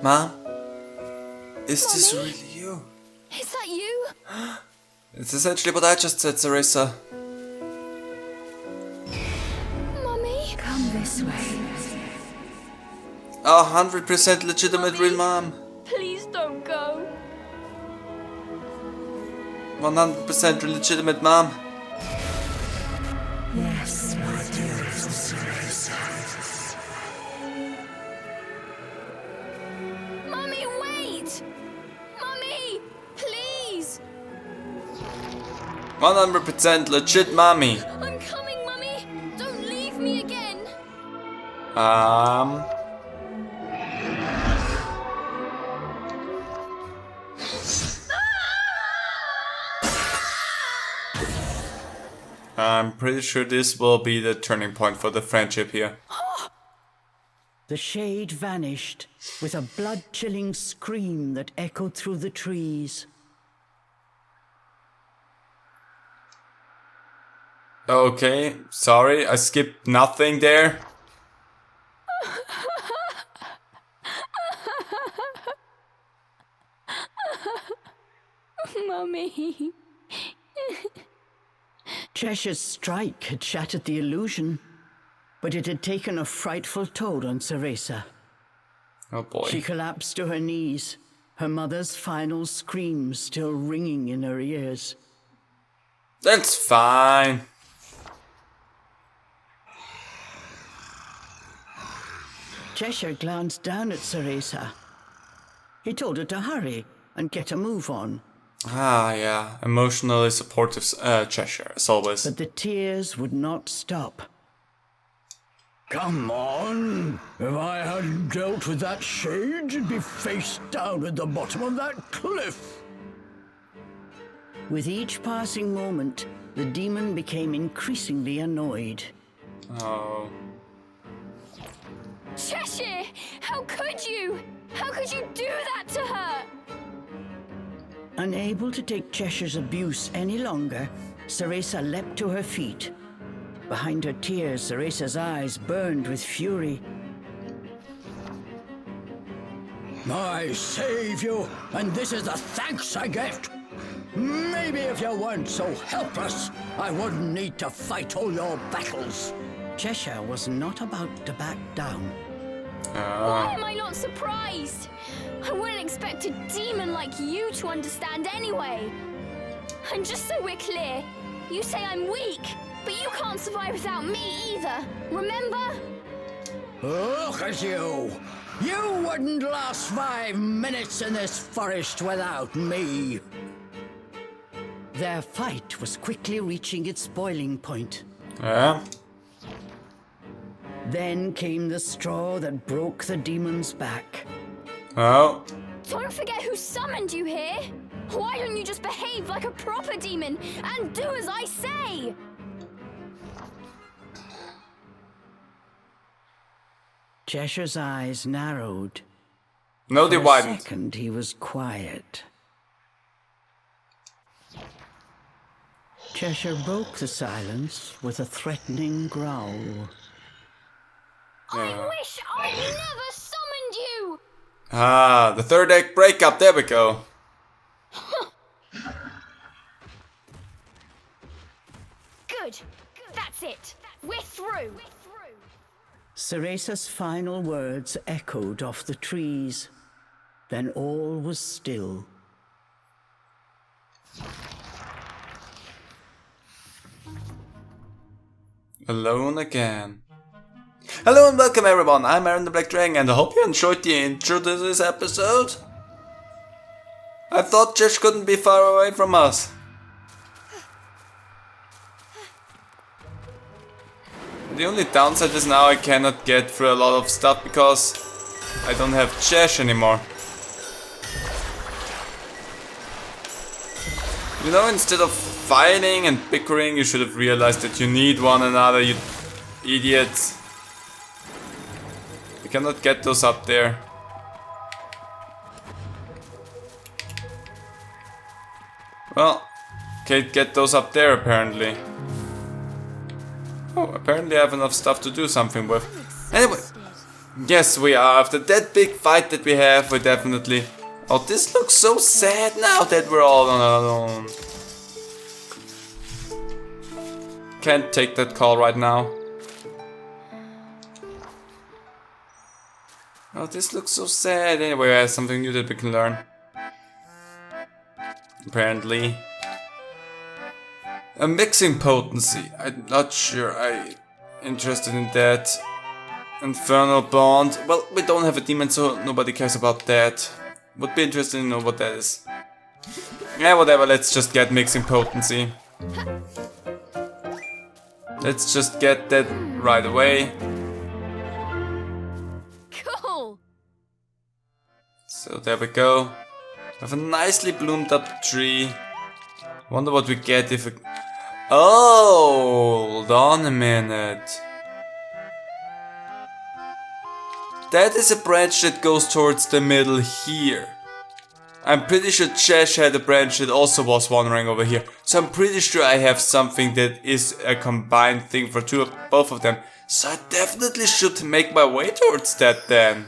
Mom? Is this Mommy? really you? Is that you? It's essentially what I just said, Cereza. Mummy? Come this way. 100% legitimate real mom. Please don't go. 100% legitimate mom. Yes, my dearest Cereza. Mummy, wait! Mummy, please! 100% legit mommy. I'm coming, Mummy! Don't leave me again! I'm pretty sure this will be the turning point for the friendship here. The shade vanished with a blood-chilling scream that echoed through the trees. Okay, sorry, I skipped nothing there. Mummy. Cheshire's strike had shattered the illusion, but it had taken a frightful toll on Cereza. Oh boy. She collapsed to her knees, her mother's final screams still ringing in her ears. That's fine. Cheshire glanced down at Cereza. He told her to hurry and get a move on. Ah, yeah. Emotionally supportive Cheshire, as always. But the tears would not stop. Come on! If I hadn't dealt with that shade, you'd be face down at the bottom of that cliff! With each passing moment, the demon became increasingly annoyed. Oh. Cheshire! How could you? How could you do that to her? Unable to take Cheshire's abuse any longer, Cereza leapt to her feet. Behind her tears, Cereza's eyes burned with fury. I save you, and this is the thanks I get! Maybe if you weren't so helpless, I wouldn't need to fight all your battles. Cheshire was not about to back down. Why am I not surprised? I wouldn't expect a demon like you to understand anyway. And just so we're clear, you say I'm weak, but you can't survive without me either, remember? Look at you! You wouldn't last 5 minutes in this forest without me! Their fight was quickly reaching its boiling point. Yeah. Then came the straw that broke the demon's back. Oh. Don't forget who summoned you here. Why don't you just behave like a proper demon and do as I say? Cheshire's eyes narrowed. No, they For a widened. second, he was quiet. Cheshire broke the silence with a threatening growl. I wish I'd never summoned you! Ah, the third act breakup, there we go. Good. That's it. We're through. Cereza's final words echoed off the trees. Then all was still. Alone again. Hello and welcome everyone, I'm Aaron the Black Dragon and I hope you enjoyed the intro to this episode. I thought Josh couldn't be far away from us. The only downside is now I cannot get through a lot of stuff because I don't have Josh anymore. You know, instead of fighting and bickering, you should have realized that you need one another, you idiots. You cannot get those up there. Well, can't get those up there apparently. Oh, apparently I have enough stuff to do something with. Anyway, Yes, we are. After that big fight that we have, we definitely... Oh, this looks so sad now that we're all on our own. Can't take that call right now. Oh, this looks so sad. Anyway, I have something new that we can learn. Apparently. A mixing potency. I'm not sure I'm interested in that. Infernal bond. Well, we don't have a demon, so nobody cares about that. Would be interested to know what that is. Yeah, whatever, let's just get mixing potency. Let's just get that right away. Cool. So there we go. We have a nicely bloomed up tree. Wonder what we get if we... Oh, hold on a minute. That is a branch that goes towards the middle here. I'm pretty sure Chesh had a branch that also was wandering over here. So I'm pretty sure I have something that is a combined thing for both of them. So I definitely should make my way towards that then.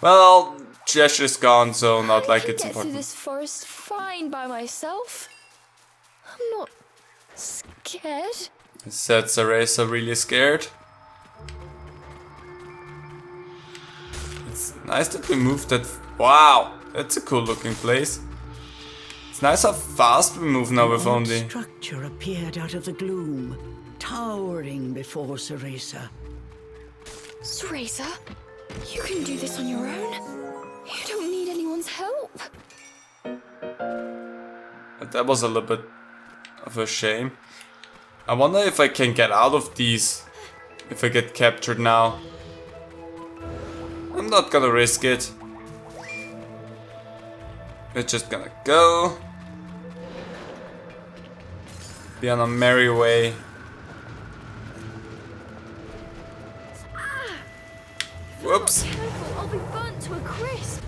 Well, Chesh is gone, so not like it's I can get through important. this forest fine by myself. I'm not scared. Is that Cereza really scared? It's nice that we moved that. Wow, that's a cool looking place. It's nice how fast we move now with An old only. structure appeared out of the gloom, towering before Cereza. Cereza, you can do this on your own. You don't need anyone's help. But that was a little bit of a shame. I wonder if I can get out of these if I get captured now. I'm not gonna risk it. We're just gonna go. Be on a merry way. Whoops. Careful, I'll be burnt to a crisp.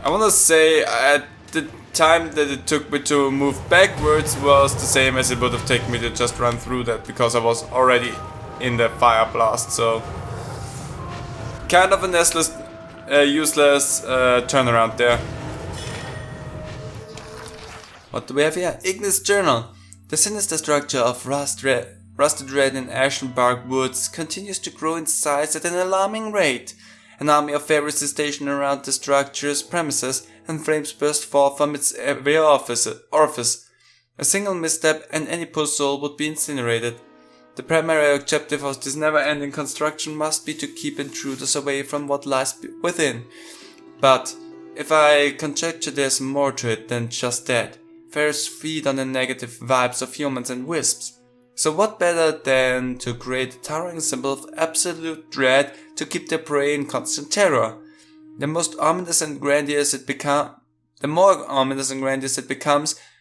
I wanna say at the time that it took me to move backwards was the same as it would have taken me to just run through that, because I was already in the fire blast, so kind of a useless turnaround there. What do we have here? Ignis Journal. The sinister structure of rusted red and ashen bark woods continues to grow in size at an alarming rate. An army of fairies is stationed around the structure's premises, and flames burst forth from its every orifice. A single misstep and any poor soul would be incinerated. The primary objective of this never-ending construction must be to keep intruders away from what lies within. But if I conjecture there's more to it than just that. Fairies feed on the negative vibes of humans and wisps. So what better than to create a towering symbol of absolute dread to keep their prey in constant terror? The more ominous and grandiose it becomes,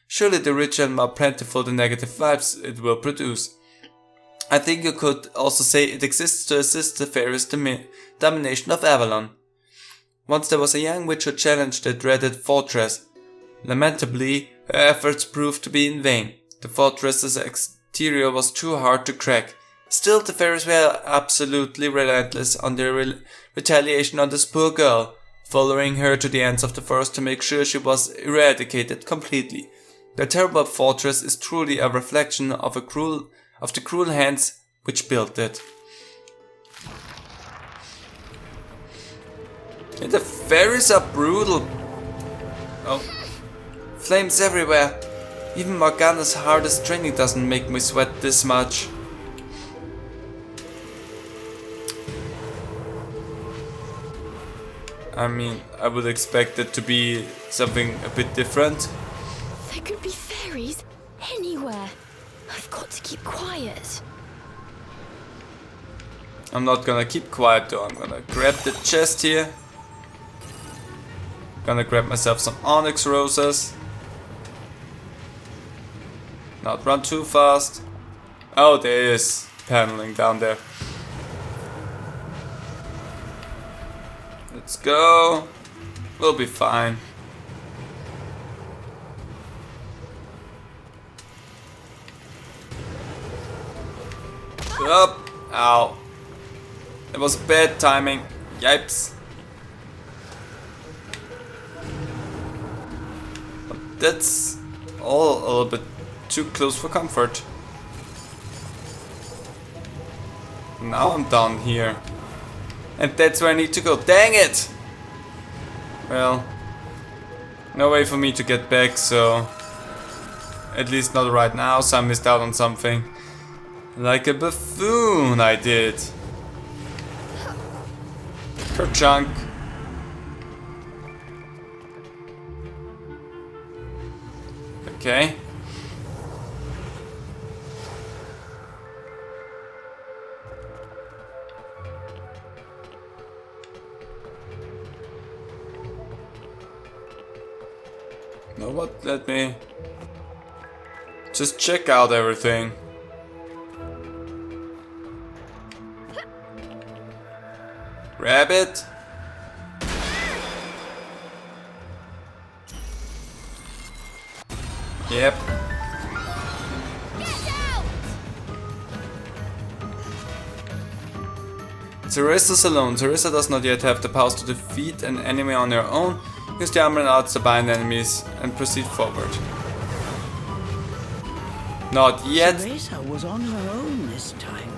surely the richer and more plentiful the negative vibes it will produce. I think you could also say it exists to assist the fairies' domination of Avalon. Once there was a young witch who challenged the dreaded fortress. Lamentably, her efforts proved to be in vain. The fortress's exterior was too hard to crack. Still, the fairies were absolutely relentless on their retaliation on this poor girl, following her to the ends of the forest to make sure she was eradicated completely. The terrible fortress is truly a reflection of the cruel hands which built it. And the fairies are brutal. Oh. Flames everywhere. Even Morgana's hardest training doesn't make me sweat this much. I mean, I would expect it to be something a bit different. There could be fairies anywhere. I've got to keep quiet. I'm not gonna keep quiet though. I'm gonna grab the chest here. Gonna grab myself some onyx roses. Not run too fast. Oh, there is paneling down there. Let's go. We'll be fine. Up. Ow. It was bad timing. Yipes. But that's all a little bit too close for comfort. Now I'm down here. And that's where I need to go. Dang it! Well, no way for me to get back, so... At least not right now, so I missed out on something. Like a buffoon I did. Kerchunk. Okay. Know what? Let me just check out everything. Grab it. Yep. Cereza's alone. Cereza does not yet have the powers to defeat an enemy on her own. Use the armor and arts to bind enemies and proceed forward. Not yet. Cereza was on her own this time.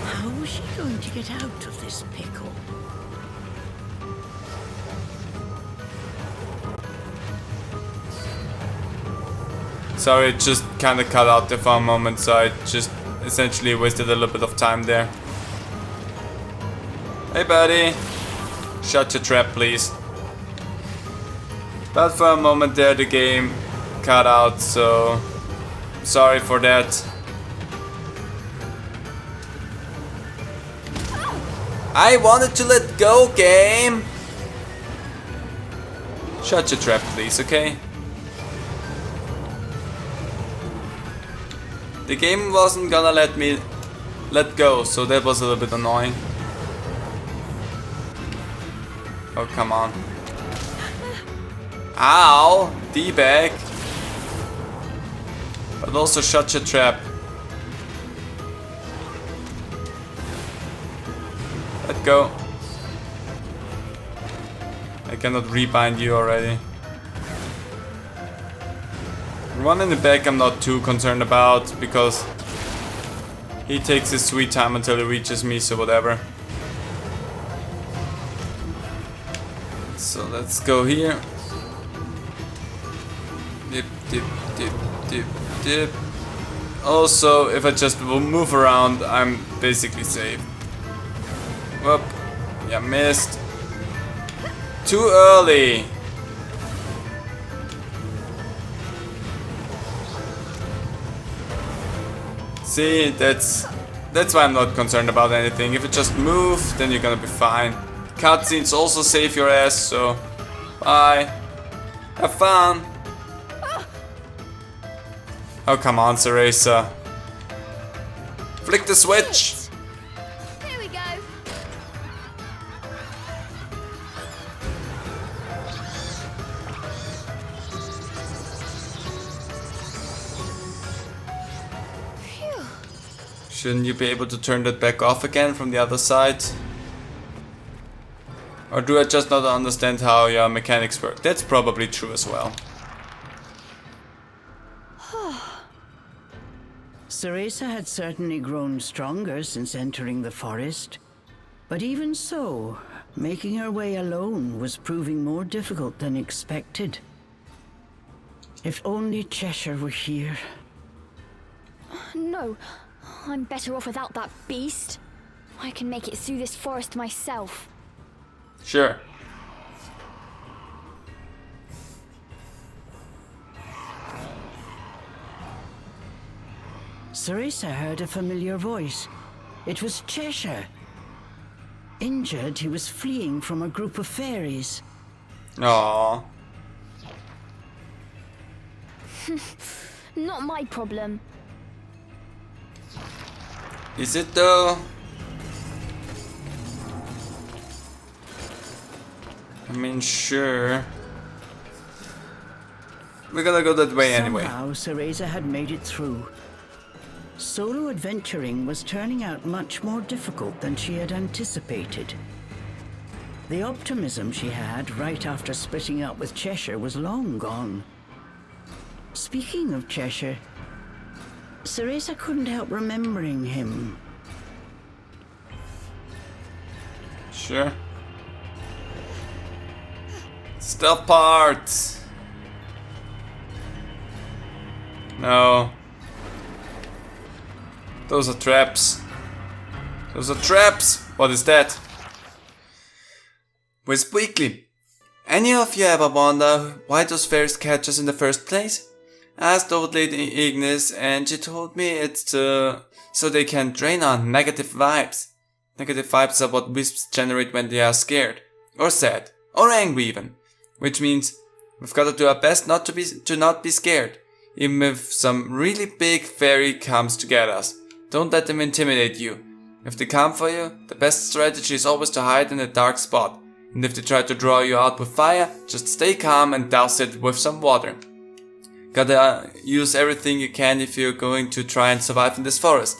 How was she going to get out of this pickle? Sorry, it just kinda cut out there for a moment, so I just essentially wasted a little bit of time there. Hey buddy! Shut your trap, please. But for a moment there the game cut out, so sorry for that. I wanted to let go, game! Shut your trap, please, okay? The game wasn't gonna let me let go, so that was a little bit annoying. Oh, come on. Ow! D-bag! But also shut your trap. Let go. I cannot rebind you already. The one in the back I'm not too concerned about, because he takes his sweet time until he reaches me, so whatever. So let's go here. Dip, dip, dip, dip, dip. Also, if I just will move around, I'm basically safe. Whoop. Yeah, missed. Too early. See, that's why I'm not concerned about anything. If you just move, then you're gonna be fine. Cutscenes also save your ass, so bye. Have fun. Oh, come on, Cereza. Flick the switch. Here we go. Phew. Shouldn't you be able to turn that back off again from the other side? Or do I just not understand how your mechanics work? That's probably true as well. Cereza had certainly grown stronger since entering the forest. But even so, making her way alone was proving more difficult than expected. If only Cheshire were here. No, I'm better off without that beast. I can make it through this forest myself. Sure. Cereza heard a familiar voice. It was Cheshire. Injured, he was fleeing from a group of fairies. Aww. Not my problem. Is it though? I mean, sure. We're gonna go that way anyway. Somehow, Cereza had made it through. Solo adventuring was turning out much more difficult than she had anticipated. The optimism she had right after splitting up with Cheshire was long gone. Speaking of Cheshire, Cereza couldn't help remembering him. Sure. Stealth parts! No. Those are traps. Those are traps! What is that? Wisp Weekly. Any of you ever wonder why those fairies catch us in the first place? I asked old lady Ignis and she told me it's so they can drain our negative vibes. Negative vibes are what wisps generate when they are scared, or sad, or angry even. Which means we've got to do our best not be scared, even if some really big fairy comes to get us. Don't let them intimidate you. If they come for you, the best strategy is always to hide in a dark spot. And if they try to draw you out with fire, just stay calm and douse it with some water. Gotta use everything you can if you're going to try and survive in this forest.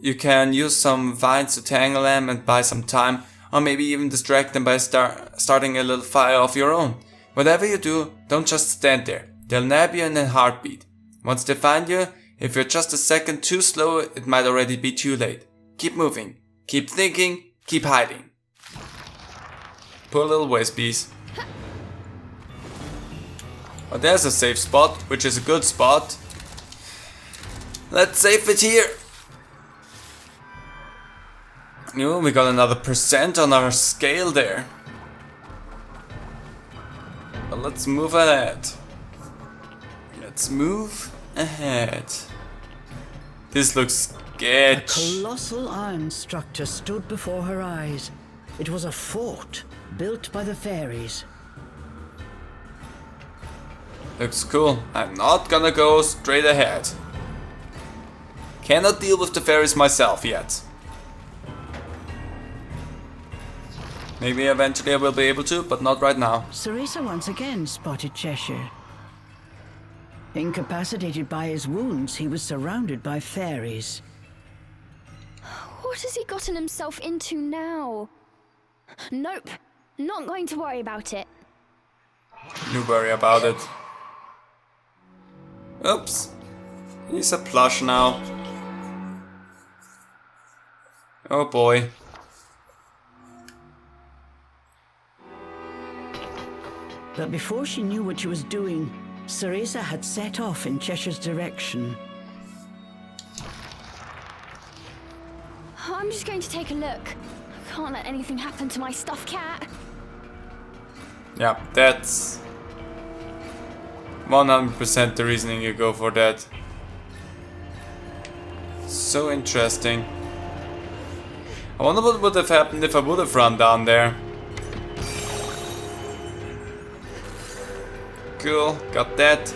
You can use some vines to tangle them and buy some time, or maybe even distract them by starting a little fire of your own. Whatever you do, don't just stand there. They'll nab you in a heartbeat. Once they find you, if you're just a second too slow, it might already be too late. Keep moving, keep thinking, keep hiding. Poor little waspies. Oh, there's a safe spot, which is a good spot. Let's save it here. Oh, we got another % on our scale there. But let's move ahead. Let's move ahead. This looks sketch. A colossal iron structure stood before her eyes. It was a fort built by the fairies. Looks cool. I'm not gonna go straight ahead. Cannot deal with the fairies myself yet. Maybe eventually I will be able to, but not right now. Cereza once again spotted Cheshire. Incapacitated by his wounds, he was surrounded by fairies. What has he gotten himself into now? Nope, not going to worry about it. You worry about it. Oops. He's a plush now. Oh boy. But before she knew what she was doing, Cereza had set off in Cheshire's direction. I'm just going to take a look. I can't let anything happen to my stuffed cat. Yeah, that's 100% the reasoning you go for that. So interesting. I wonder what would have happened if I would have run down there. Cool, got that.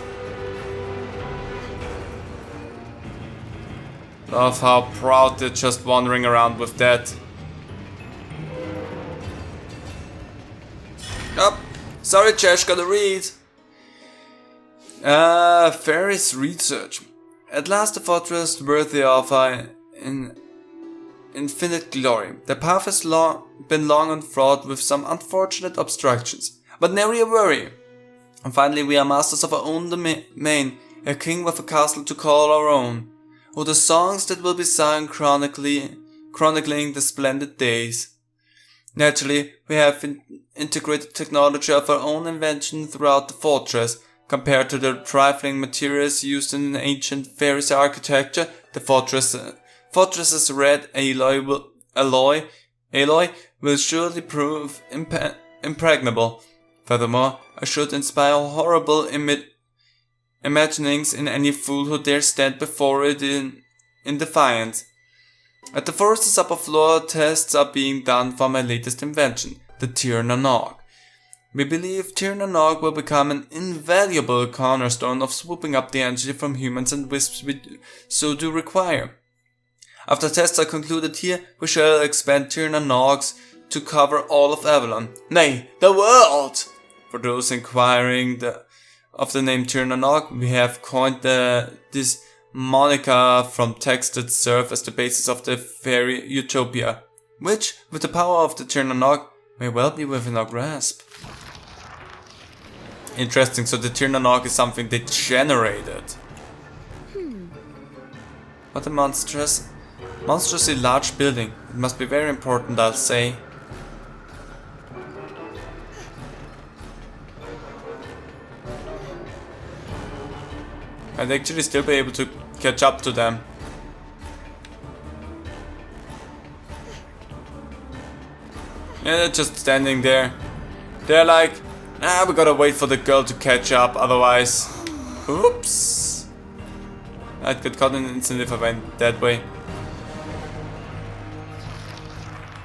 Love how proud they're just wandering around with that. Oh, sorry Chesh, gotta read. Fairies research. At last a fortress worthy of infinite glory. The path has been long and fraught with some unfortunate obstructions. But never you worry. And finally we are masters of our own domain, a king with a castle to call our own. Oh, the songs that will be sung chronicling the splendid days. Naturally, we have integrated technology of our own invention throughout the fortress. Compared to the trifling materials used in ancient fairies architecture, the fortress's red alloy will surely prove impregnable. Furthermore, I should inspire horrible imaginings in any fool who dare stand before it in defiance. At the forest's upper floor, tests are being done for my latest invention, the Tir-na-nog. We believe Tir-na-nog will become an invaluable cornerstone of swooping up the energy from humans and wisps we so do require. After tests are concluded here, we shall expand Tir-na-nogs to cover all of Avalon, nay, the world! For those inquiring of the name Tir-na-nog, we have coined this Monica from text that serve as the basis of the fairy utopia, which, with the power of the Tirnanog, may well be within our grasp. Interesting, so the Tirnanog is something they generated. What a monstrously large building. It must be very important, I'll say. I'd actually still be able to catch up to them. Yeah, they're just standing there. They're like, we gotta wait for the girl to catch up, otherwise... Oops! I'd get caught in an instant if I went that way.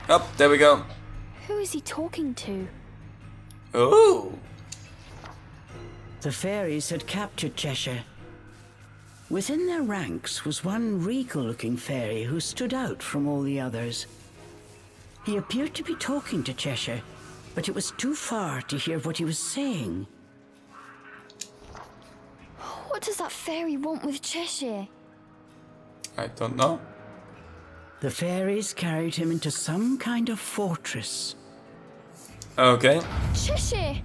Oh, there we go. Who is he talking to? Oh! The fairies had captured Cheshire. Within their ranks was one regal-looking fairy who stood out from all the others. He appeared to be talking to Cheshire, but it was too far to hear what he was saying. What does that fairy want with Cheshire? I don't know. The fairies carried him into some kind of fortress. Okay. Cheshire!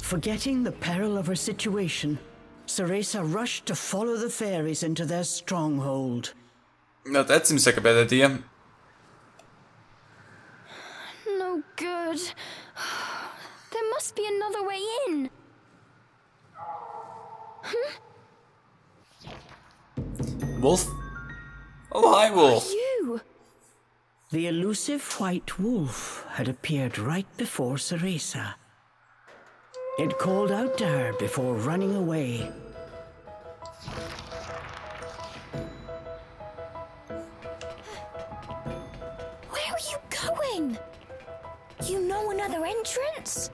Forgetting the peril of her situation, Cereza rushed to follow the fairies into their stronghold. Now that seems like a bad idea. No good. There must be another way in. Wolf? Oh, hi, Wolf. You! The elusive white wolf had appeared right before Cereza. It called out to her before running away. Where are you going? You know another entrance?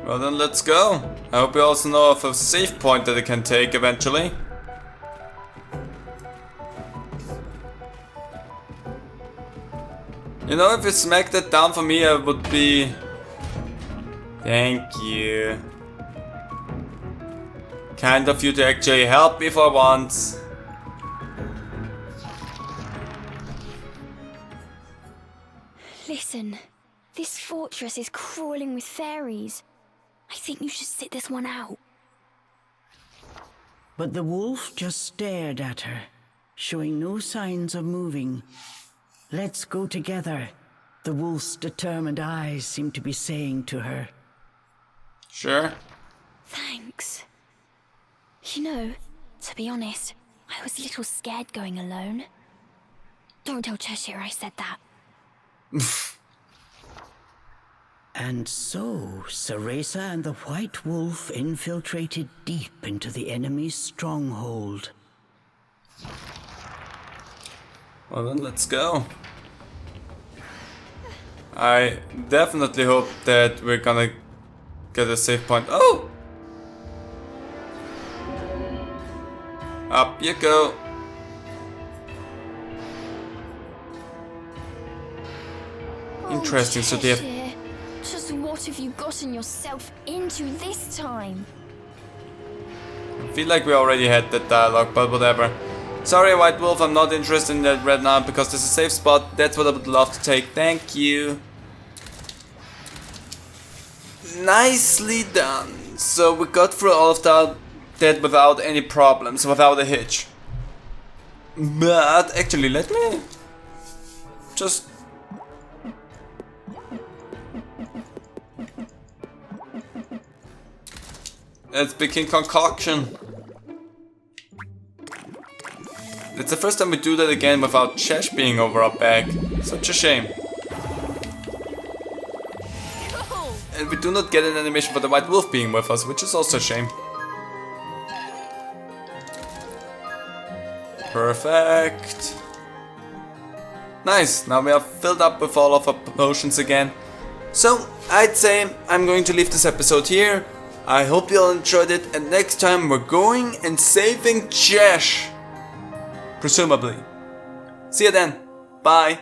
Well then, let's go. I hope you also know of a safe point that I can take eventually. You know, if you smack that down for me, I would be... Thank you. Kind of you to actually help me for once. Listen, this fortress is crawling with fairies. I think you should sit this one out. But the wolf just stared at her, showing no signs of moving. "Let's go together," the wolf's determined eyes seemed to be saying to her. Sure. Thanks. You know, to be honest, I was a little scared going alone. Don't tell Cheshire I said that. And so, Cereza and the White Wolf infiltrated deep into the enemy's stronghold. Well then, let's go. I definitely hope that we're gonna get a safe point. Oh! Up you go. Interesting, so they have... Cheshire, just what have you gotten yourself into this time? I feel like we already had that dialogue, but whatever. Sorry, White Wolf, I'm not interested in that right now because there's a safe spot. That's what I would love to take. Thank you. Nicely done. So we got through all of that without any problems, without a hitch. But actually, let me just... Let's begin concoction. It's the first time we do that again without Chesh being over our back. Such a shame. And we do not get an animation for the White Wolf being with us, which is also a shame. Perfect. Nice, now we are filled up with all of our potions again. So, I'd say I'm going to leave this episode here. I hope you all enjoyed it, and next time we're going and saving Chesh. Presumably. See you then. Bye.